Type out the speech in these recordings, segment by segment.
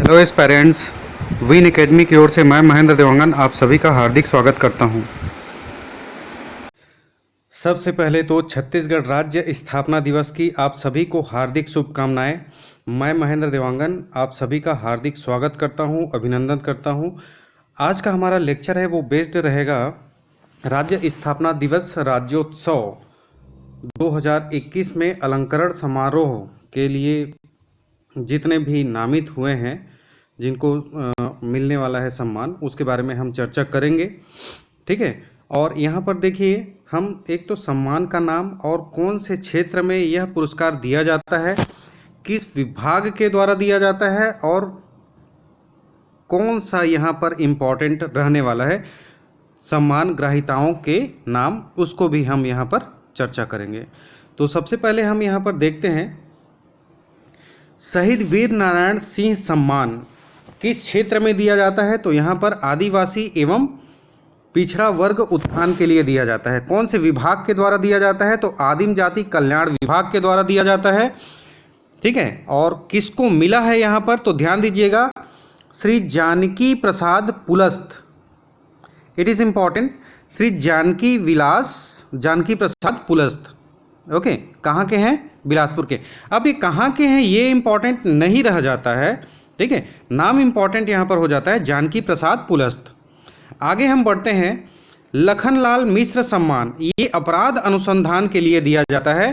Hello parents, win academy की ओर से मैं महेंद्र देवांगन आप सभी का हार्दिक स्वागत करता हूं। सबसे पहले तो छत्तीसगढ़ राज्य स्थापना दिवस की आप सभी को हार्दिक शुभकामनाएं। मैं महेंद्र देवांगन आप सभी का हार्दिक स्वागत करता हूं, अभिनंदन करता हूं। आज का हमारा लेक्चर है वो बेस्ड रहेगा राज्य स्थापना दिवस राज्योत्सव 2021 में अलंकरण समारोह के लिए जितने भी नामित हुए हैं, जिनको मिलने वाला है सम्मान, उसके बारे में हम चर्चा करेंगे। ठीक है, और यहाँ पर देखिए, हम एक तो सम्मान का नाम और कौन से क्षेत्र में यह पुरस्कार दिया जाता है, किस विभाग के द्वारा दिया जाता है और कौन सा यहाँ पर इम्पोर्टेंट रहने वाला है, सम्मान ग्राहिताओं के नाम, उसको भी हम यहाँ पर चर्चा करेंगे। तो सबसे पहले हम यहाँ पर देखते हैं शहीद वीर नारायण सिंह सम्मान किस क्षेत्र में दिया जाता है। तो यहाँ पर आदिवासी एवं पिछड़ा वर्ग उत्थान के लिए दिया जाता है। कौन से विभाग के द्वारा दिया जाता है? तो आदिम जाति कल्याण विभाग के द्वारा दिया जाता है। ठीक है, और किसको मिला है यहाँ पर? तो ध्यान दीजिएगा, Shri Janki Prasad Pulast. It is important, Shri Janki Prasad Pulast. Okay, कहाँ के हैं? बिलासपुर के। अब ये कहाँ के हैं ये इम्पॉर्टेंट नहीं रह जाता है। ठीक है, नाम इम्पॉर्टेंट यहाँ पर हो जाता है, जानकी प्रसाद पुलस्त। आगे हम बढ़ते हैं, लखनलाल मिश्र सम्मान, ये अपराध अनुसंधान के लिए दिया जाता है।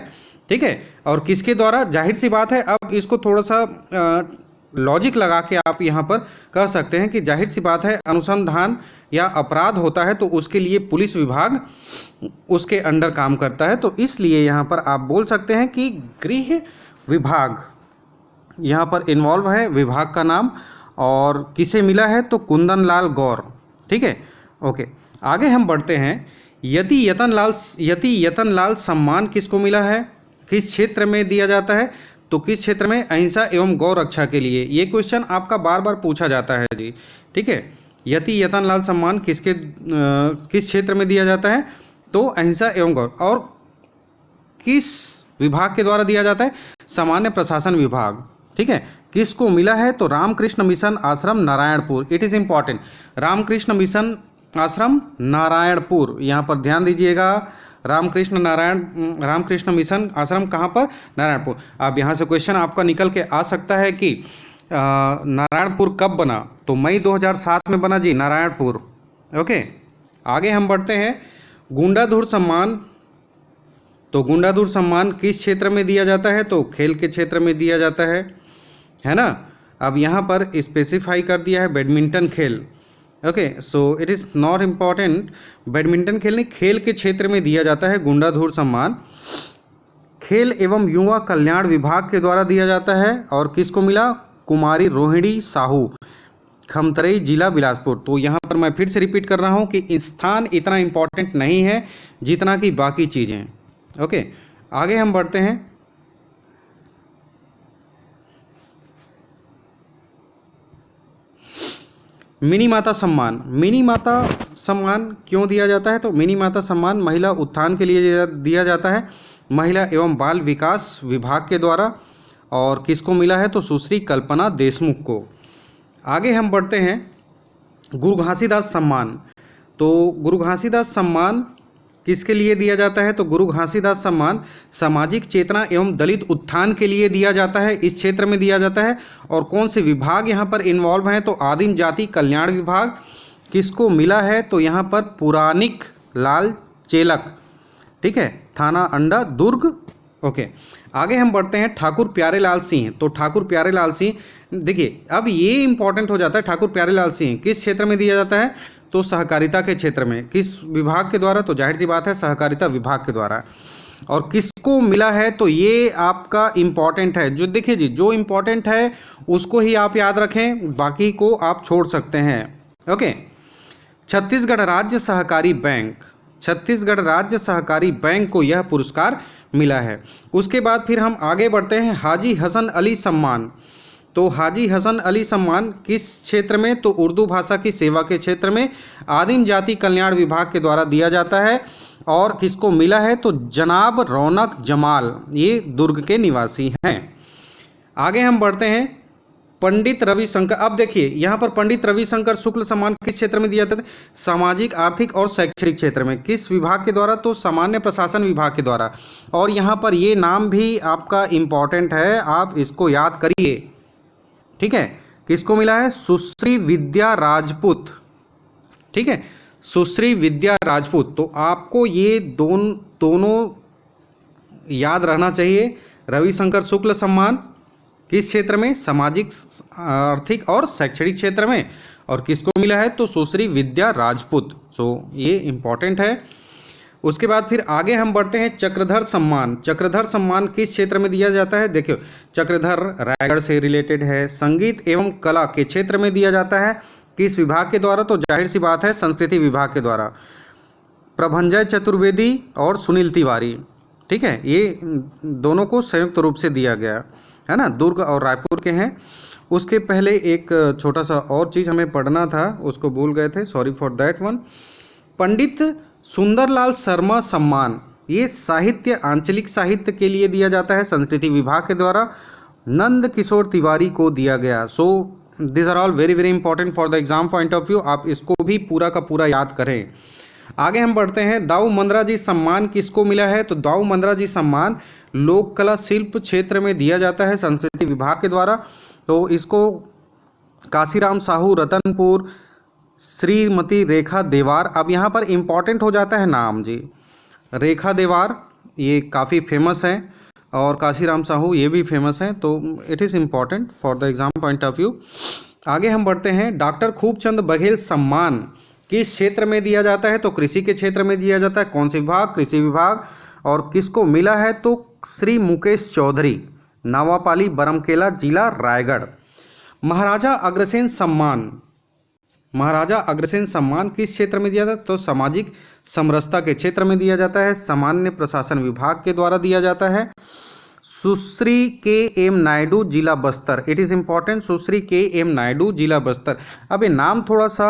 ठीक है, और किसके द्वारा? जाहिर सी बात है, अब इसको थोड़ा सा लॉजिक लगा के आप यहाँ पर कह सकते हैं कि जाहिर सी बात है, अनुसंधान या अपराध होता है तो उसके लिए पुलिस विभाग उसके अंडर काम करता है। तो इसलिए यहाँ पर आप बोल सकते हैं कि गृह विभाग यहाँ पर इन्वॉल्व है, विभाग का नाम। और किसे मिला है? तो कुंदन लाल गौर। ठीक है, ओके। आगे हम बढ़ते हैं, यति यतन लाल सम्मान किसको मिला है, किस क्षेत्र में दिया जाता है? तो किस क्षेत्र में? अहिंसा एवं गौ रक्षा के लिए। ये क्वेश्चन आपका बार बार पूछा जाता है जी। ठीक है, यति यतन लाल सम्मान किस क्षेत्र में दिया जाता है? तो अहिंसा एवं गौ। और किस विभाग के द्वारा दिया जाता है? सामान्य प्रशासन विभाग। ठीक है, किसको मिला है? तो Ramakrishna Mission Ashram Narayanpur. It is important, Ramakrishna Mission Ashram Narayanpur, यहाँ पर ध्यान दीजिएगा। रामकृष्ण मिशन आश्रम कहाँ पर? नारायणपुर। अब यहाँ से क्वेश्चन आपका निकल के आ सकता है कि नारायणपुर कब बना? तो मई 2007 में बना जी नारायणपुर। ओके, आगे हम बढ़ते हैं, गुंडाधुर सम्मान। तो गुंडाधुर सम्मान किस क्षेत्र में दिया जाता है? तो खेल के क्षेत्र में दिया जाता है ना। अब यहाँ पर स्पेसिफाई कर दिया है बैडमिंटन खेल। Okay, so it is not important, badminton खेल नहीं, खेल के क्षेत्र में दिया जाता है गुंडाधुर सम्मान। खेल एवं युवा कल्याण विभाग के द्वारा दिया जाता है। और किसको मिला? कुमारी रोहिणी साहू, खमतरई जिला बिलासपुर। तो यहाँ पर मैं फिर से रिपीट कर रहा हूँ कि स्थान इतना इम्पॉर्टेंट नहीं है जितना कि बाकी चीज़ें। ओके, आगे हम बढ़ते हैं, मिनी माता सम्मान। मिनी माता सम्मान क्यों दिया जाता है? तो मिनी माता सम्मान महिला उत्थान के लिए दिया जाता है, महिला एवं बाल विकास विभाग के द्वारा। और किसको मिला है? तो सुश्री कल्पना देशमुख को। आगे हम बढ़ते हैं, गुरु घासीदास सम्मान। तो गुरु घासीदास सम्मान किसके लिए दिया जाता है? तो गुरु घासीदास सम्मान सामाजिक चेतना एवं दलित उत्थान के लिए दिया जाता है, इस क्षेत्र में दिया जाता है। और कौन से विभाग यहाँ पर इन्वॉल्व हैं? तो आदिम जाति कल्याण विभाग। किसको मिला है? तो यहाँ पर पुरानिक लाल चेलक। ठीक है, थाना अंडा दुर्ग। ओके, आगे हम बढ़ते हैं, ठाकुर प्यारेलाल सिंह। तो ठाकुर प्यारेलाल सिंह, देखिए अब ये इंपॉर्टेंट हो जाता है, ठाकुर प्यारेलाल सिंह किस क्षेत्र में दिया जाता है? तो सहकारिता के क्षेत्र में। किस विभाग के द्वारा? तो जाहिर सी बात है, सहकारिता विभाग के द्वारा। और किसको मिला है? तो ये आपका इम्पॉर्टेंट है, जो देखिए जी, जो इम्पॉर्टेंट है उसको ही आप याद रखें, बाकी को आप छोड़ सकते हैं। ओके, छत्तीसगढ़ राज्य सहकारी बैंक, छत्तीसगढ़ राज्य सहकारी बैंक को यह पुरस्कार मिला है। उसके बाद फिर हम आगे बढ़ते हैं, हाजी हसन अली सम्मान। तो हाजी हसन अली सम्मान किस क्षेत्र में? तो उर्दू भाषा की सेवा के क्षेत्र में, आदिम जाति कल्याण विभाग के द्वारा दिया जाता है। और किसको मिला है? तो जनाब रौनक जमाल, ये दुर्ग के निवासी हैं। आगे हम बढ़ते हैं, पंडित रविशंकर, अब देखिए यहाँ पर पंडित रविशंकर शुक्ल सम्मान किस क्षेत्र में दिया जाता है? सामाजिक, आर्थिक और शैक्षणिक क्षेत्र में। किस विभाग के द्वारा? तो सामान्य प्रशासन विभाग के द्वारा। और यहाँ पर ये नाम भी आपका इम्पॉर्टेंट है, आप इसको याद करिए, ठीक है। किसको मिला है? सुश्री विद्या राजपूत, ठीक है, सुश्री विद्या राजपूत। तो आपको ये दोनों याद रहना चाहिए। रविशंकर शुक्ल सम्मान किस क्षेत्र में? सामाजिक, आर्थिक और शैक्षणिक क्षेत्र में। और किसको मिला है? तो सुश्री विद्या राजपूत। सो ये इम्पॉर्टेंट है। उसके बाद फिर आगे हम बढ़ते हैं। चक्रधर सम्मान, चक्रधर सम्मान किस क्षेत्र में दिया जाता है? देखियो, चक्रधर रायगढ़ से रिलेटेड है। संगीत एवं कला के क्षेत्र में दिया जाता है। किस विभाग के द्वारा? तो जाहिर सी बात है संस्कृति विभाग के द्वारा। प्रभंजय चतुर्वेदी और सुनील तिवारी, ठीक है, ये दोनों को संयुक्त रूप से दिया गया है ना, दुर्ग और रायपुर के हैं। उसके पहले एक छोटा सा और चीज़ हमें पढ़ना था, उसको भूल गए थे, sorry for that one. Pandit Sundarlal Sharma सम्मान, ये साहित्य, आंचलिक साहित्य के लिए दिया जाता है संस्कृति विभाग के द्वारा। नंद किशोर तिवारी को दिया गया। So this are all very very important for the exam point of view, आप इसको भी पूरा का पूरा याद करें। आगे हम बढ़ते हैं। दाऊ मंद्रा जी सम्मान किसको मिला है? तो दाऊ मंद्रा जी सम्मान लोक कला शिल्प क्षेत्र में दिया जाता है संस्कृति विभाग के द्वारा। तो इसको काशीराम साहू रतनपुर, श्रीमती रेखा देवार, अब यहाँ पर इम्पॉर्टेंट हो जाता है नाम जी, रेखा देवार ये काफ़ी फेमस है और काशीराम साहू ये भी फेमस हैं, तो it is important for the exam point of view. आगे हम बढ़ते हैं। डॉक्टर खूबचंद बघेल सम्मान किस क्षेत्र में दिया जाता है? तो कृषि के क्षेत्र में दिया जाता है। कौन से विभाग? कृषि विभाग। और किसको मिला है? तो श्री मुकेश चौधरी, नावापाली, बरमकेला, जिला रायगढ़। महाराजा अग्रसेन सम्मान, महाराजा अग्रसेन सम्मान किस क्षेत्र में दिया जाता है? तो सामाजिक समरसता के क्षेत्र में दिया जाता है, सामान्य प्रशासन विभाग के द्वारा दिया जाता है। सुश्री के एम नायडू, जिला बस्तर, इट इज़ इम्पॉर्टेंट, सुश्री के एम नायडू, जिला बस्तर। अब ये नाम थोड़ा सा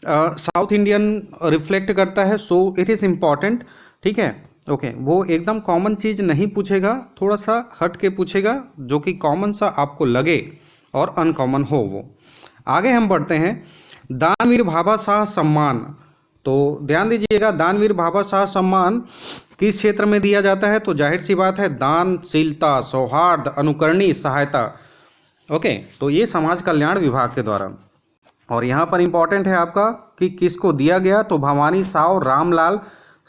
साउथ इंडियन रिफ्लेक्ट करता है, सो इट इज़ इम्पॉर्टेंट, ठीक है, ओके। वो एकदम कॉमन चीज़ नहीं पूछेगा, थोड़ा सा हट के पूछेगा, जो कि कॉमन सा आपको लगे और अनकॉमन हो वो। आगे हम बढ़ते हैं। दानवीर भाभा शाह सम्मान, तो ध्यान दीजिएगा, दानवीर भाभा शाह सम्मान किस क्षेत्र में दिया जाता है? तो जाहिर सी बात है दानशीलता, सौहार्द, अनुकरणीय सहायता, ओके। तो ये समाज कल्याण विभाग के द्वारा। और यहाँ पर इम्पॉर्टेंट है आपका कि किसको दिया गया? तो भवानी साव रामलाल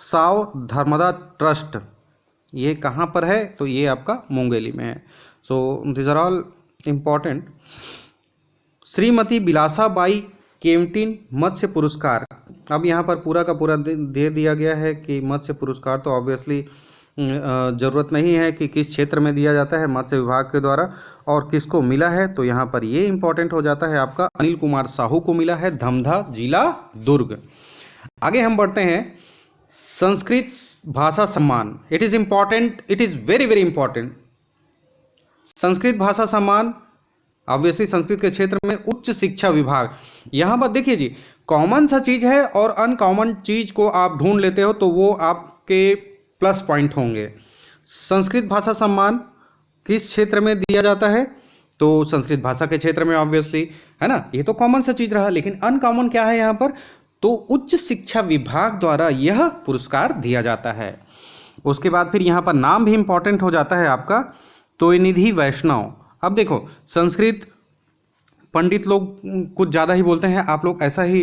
साव धर्मदा ट्रस्ट, ये कहाँ पर है? तो ये आपका मुंगेली में है। So this are all important. Shrimati Bilasabai Kevtin मत्स्य पुरस्कार, अब यहाँ पर पूरा का पूरा दे दिया गया है कि मत्स्य पुरस्कार, तो ऑब्वियसली ज़रूरत नहीं है कि किस क्षेत्र में दिया जाता है, मत्स्य विभाग के द्वारा। और किसको मिला है? तो यहाँ पर ये इंपॉर्टेंट हो जाता है आपका, अनिल कुमार साहू को मिला है, धमधा, जिला दुर्ग। आगे हम बढ़ते हैं। संस्कृत भाषा सम्मान, it is important, it is very very important. Sanskrit भाषा सम्मान ऑब्वियसली संस्कृत के क्षेत्र में उच्च शिक्षा विभाग। यहाँ पर देखिए जी, कॉमन सा चीज़ है और अनकॉमन चीज़ को आप ढूंढ लेते हो तो वो आपके प्लस पॉइंट होंगे। संस्कृत भाषा सम्मान किस क्षेत्र में दिया जाता है? तो संस्कृत भाषा के क्षेत्र में, ऑब्वियसली, है ना, ये तो कॉमन सा चीज़ रहा। लेकिन अनकॉमन क्या है यहाँ पर? तो उच्च शिक्षा विभाग द्वारा यह पुरस्कार दिया जाता है। उसके बाद फिर यहाँ पर नाम भी इंपॉर्टेंट हो जाता है आपका, तोयनिधि वैष्णव। अब देखो, संस्कृत पंडित लोग कुछ ज़्यादा ही बोलते हैं, आप लोग ऐसा ही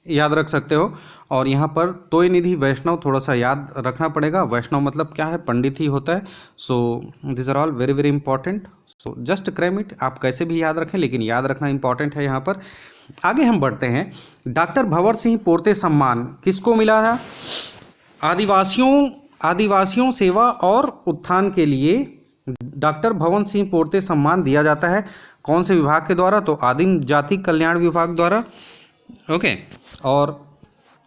याद रख सकते हो। और यहाँ पर तोयनिधि वैष्णव थोड़ा सा याद रखना पड़ेगा। वैष्णव मतलब क्या है? पंडित ही होता है। So this are all very very important, so just cram it, आप कैसे भी याद रखें, लेकिन याद रखना इंपॉर्टेंट है यहाँ पर। आगे हम बढ़ते हैं। डॉक्टर भंवर सिंह पोर्ते सम्मान किसको मिला है? आदिवासियों सेवा और उत्थान के लिए डॉक्टर भंवर सिंह पोर्ते सम्मान दिया जाता है। कौन से विभाग के द्वारा? तो आदिम जाति कल्याण विभाग द्वारा, ओके। और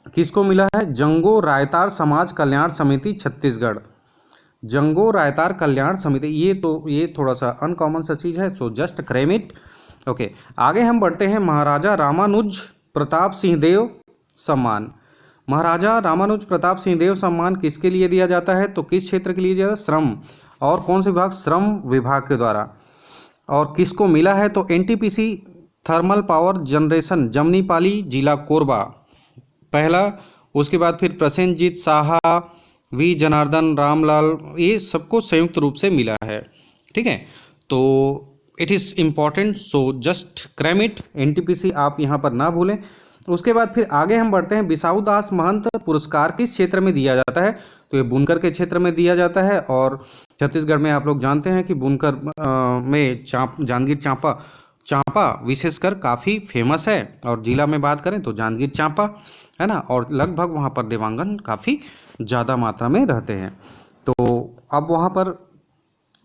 किसको मिला है? जंगो रायतार समाज कल्याण समिति छत्तीसगढ़, जंगो रायतार कल्याण समिति। ये थोड़ा सा अनकॉमन सा चीज़ है, so just cram it, okay. आगे हम बढ़ते हैं। महाराजा रामानुज प्रताप सिंह देव सम्मान, महाराजा रामानुज प्रताप सिंह देव सम्मान किसके लिए दिया जाता है? तो किस क्षेत्र के लिए दिया जाता है? श्रम। और कौन से विभाग? श्रम विभाग के द्वारा। और किसको मिला है तो NTPC thermal power generation Jamnipali जिला कोरबा पहला। उसके बाद फिर प्रसेनजीत साहा, वी जनार्दन, रामलाल, ये सबको संयुक्त रूप से मिला है। ठीक है, तो it is important, so just cram it, NTPC आप यहाँ पर ना भूलें। उसके बाद फिर आगे हम बढ़ते हैं। बिसाऊ दास महंत पुरस्कार किस क्षेत्र में दिया जाता है तो ये बुनकर के क्षेत्र में दिया जाता है। और छत्तीसगढ़ में आप लोग जानते हैं कि बुनकर में जांजगीर चांपा विशेषकर काफ़ी फेमस है। और जिला में बात करें तो जांजगीर चांपा है ना, और लगभग वहाँ पर देवांगन काफ़ी ज़्यादा मात्रा में रहते हैं। तो अब वहाँ पर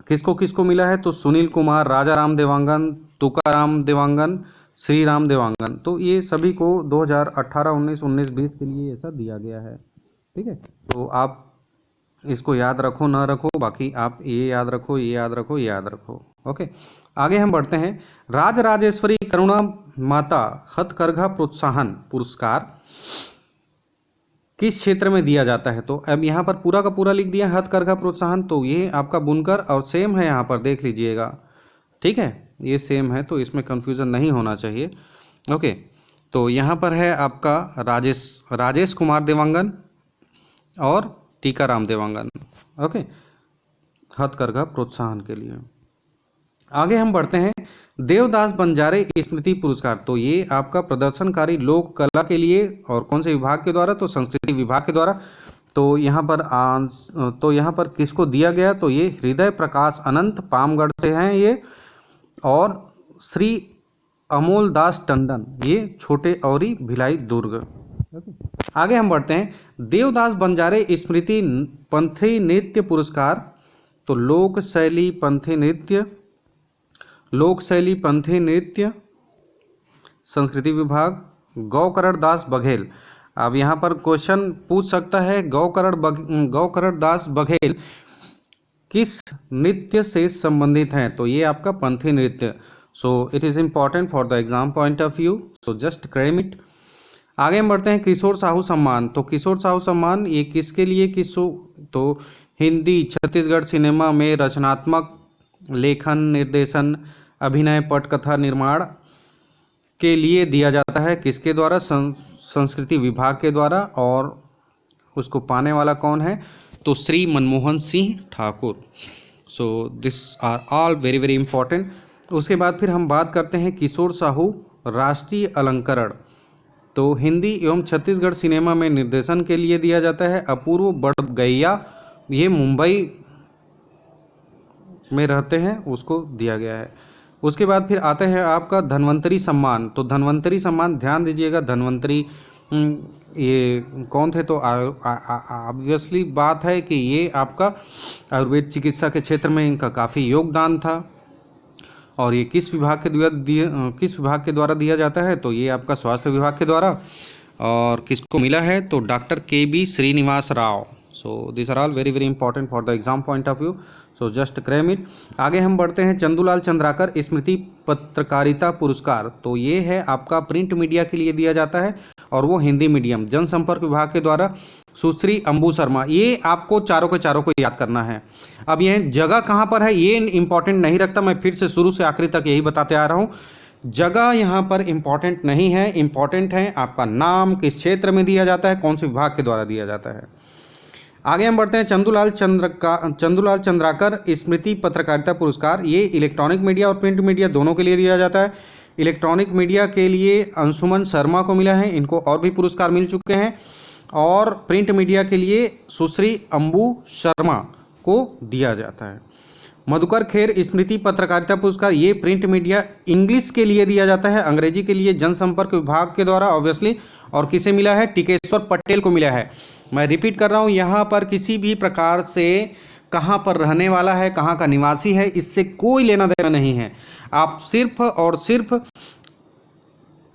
किसको किसको मिला है तो सुनील कुमार, राजा राम देवांगन, तुकाराम देवांगन, श्री राम देवांगन, तो ये सभी को 2018, 19, 19-20 के लिए ऐसा दिया गया है। ठीक है, तो आप इसको याद रखो ना रखो, बाकी आप ये याद रखो, ये याद रखो, ये याद रखो। ओके, आगे हम बढ़ते हैं। राजराजेश्वरी करुणा माता हथकरघा प्रोत्साहन पुरस्कार किस क्षेत्र में दिया जाता है तो अब यहाँ पर पूरा का पूरा लिख दिया हथकरघा प्रोत्साहन, तो ये आपका बुनकर और सेम है, यहाँ पर देख लीजिएगा। ठीक है, ये सेम है तो इसमें कंफ्यूजन नहीं होना चाहिए। ओके, तो यहाँ पर है आपका राजेश कुमार देवांगन और टीकाराम देवांगन। ओके, हथकरघा प्रोत्साहन के लिए। आगे हम बढ़ते हैं। देवदास बंजारे स्मृति पुरस्कार, तो ये आपका प्रदर्शनकारी लोक कला के लिए, और कौन से विभाग के द्वारा तो संस्कृति विभाग के द्वारा। तो यहाँ पर किसको दिया गया तो ये हृदय प्रकाश अनंत पामगढ़ से हैं ये, और श्री अमोल दास टंडन ये छोटे औरी भिलाई दुर्ग। आगे हम बढ़ते हैं। देवदास बंजारे स्मृति पंथी नृत्य पुरस्कार, तो लोक शैली पंथी नृत्य संस्कृति विभाग, गौकरण दास बघेल। अब यहाँ पर क्वेश्चन पूछ सकता है गौकरण दास बघेल किस नृत्य से संबंधित हैं तो ये आपका पंथी नृत्य। So it is important for the exam point of view, so just claim it. आगे हम बढ़ते हैं। किशोर साहू सम्मान, तो किशोर साहू सम्मान ये किसके लिए तो हिंदी छत्तीसगढ़ सिनेमा में रचनात्मक लेखन, निर्देशन, अभिनय, पटकथा निर्माण के लिए दिया जाता है। किसके द्वारा संस्कृति विभाग के द्वारा, और उसको पाने वाला कौन है तो Shri Manmohan Singh Thakur. So this are all very very important. उसके बाद फिर हम बात करते हैं किशोर साहू राष्ट्रीय अलंकरण, तो हिंदी एवं छत्तीसगढ़ सिनेमा में निर्देशन के लिए दिया जाता है। अपूर्व बड़गैया ये मुंबई में रहते हैं, उसको दिया गया है। उसके बाद फिर आते हैं आपका धन्वंतरी सम्मान, तो धन्वंतरी सम्मान ध्यान दीजिएगा। धन्वंतरी ये कौन थे तो ऑब्वियसली बात है कि ये आपका आयुर्वेद चिकित्सा के क्षेत्र में इनका काफ़ी योगदान था। और ये किस विभाग के द्वारा दिया जाता है तो ये आपका स्वास्थ्य विभाग के द्वारा। और किसको मिला है तो doctor KB Srinivas Rao. So this are all very very important for the exam point of view, so just cram it. आगे हम बढ़ते हैं। चंदूलाल चंद्राकर स्मृति पत्रकारिता पुरस्कार, तो ये है आपका प्रिंट मीडिया के लिए दिया जाता है, और वो हिंदी मीडियम जनसंपर्क विभाग के द्वारा। सुश्री अंबू शर्मा, ये आपको चारों के चारों को याद करना है। अब यह जगह कहाँ पर है ये इंपॉर्टेंट नहीं रखता, मैं फिर से शुरू से आखिरी तक यही बताते आ रहा हूँ। जगह यहाँ पर इंपॉर्टेंट नहीं है, इंपॉर्टेंट है आपका नाम, किस क्षेत्र में दिया जाता है, कौन से विभाग के द्वारा दिया जाता है। आगे हम बढ़ते हैं। चंदूलाल चंद्राकर स्मृति पत्रकारिता पुरस्कार, ये इलेक्ट्रॉनिक मीडिया और प्रिंट मीडिया दोनों के लिए दिया जाता है। इलेक्ट्रॉनिक मीडिया के लिए अंशुमन शर्मा को मिला है, इनको और भी पुरस्कार मिल चुके हैं। और प्रिंट मीडिया के लिए सुश्री अंबू शर्मा को दिया जाता है। मधुकर खेर स्मृति पत्रकारिता पुरस्कार, ये प्रिंट मीडिया इंग्लिश के लिए दिया जाता है, अंग्रेजी के लिए जनसंपर्क विभाग के द्वारा ऑब्वियसली। और किसे मिला है टिकेश्वर पटेल को मिला है। मैं रिपीट कर रहा हूँ, यहाँ पर किसी भी प्रकार से कहाँ पर रहने वाला है, कहाँ का निवासी है, इससे कोई लेना देना नहीं है। आप सिर्फ और सिर्फ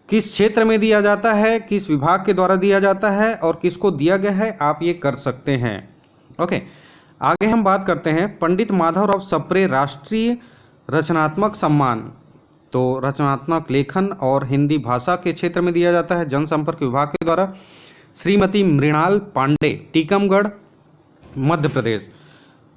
किस क्षेत्र में दिया जाता है, किस विभाग के द्वारा दिया जाता है और किसको दिया गया है, आप ये कर सकते हैं। ओके, आगे हम बात करते हैं। पंडित माधवराव सप्रे राष्ट्रीय रचनात्मक सम्मान, तो रचनात्मक लेखन और हिंदी भाषा के क्षेत्र में दिया जाता है जनसंपर्क विभाग के द्वारा। श्रीमती मृणाल पांडे टीकमगढ़ मध्य प्रदेश,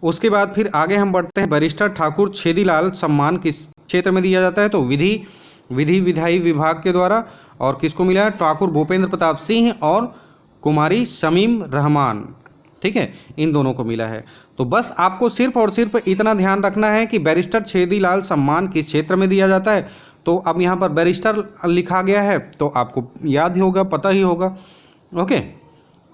उसके बाद फिर आगे हम बढ़ते हैं, बैरिस्टर ठाकुर छेदीलाल सम्मान किस क्षेत्र में दिया जाता है? तो विधि विधायी विभाग के द्वारा। और किसको मिला है? ठाकुर भूपेंद्र प्रताप सिंह और कुमारी शमीम रहमान, ठीक है, इन दोनों को मिला है। तो बस आपको सिर्फ और सिर्फ इतना ध्यान रखना है कि बैरिस्टर छेदीलाल सम्मान किस क्षेत्र में दिया जाता है। तो अब यहाँ पर बैरिस्टर लिखा गया है तो आपको याद ही होगा, पता ही होगा। ओके,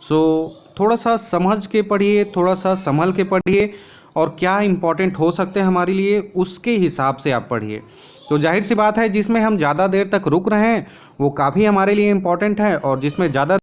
सो थोड़ा सा समझ के पढ़िए, थोड़ा सा संभल के पढ़िए, और क्या इम्पोर्टेंट हो सकते हैं हमारे लिए उसके हिसाब से आप पढ़िए। तो जाहिर सी बात है जिसमें हम ज़्यादा देर तक रुक रहे हैं वो काफ़ी हमारे लिए इम्पोर्टेंट है, और जिसमें ज़्यादा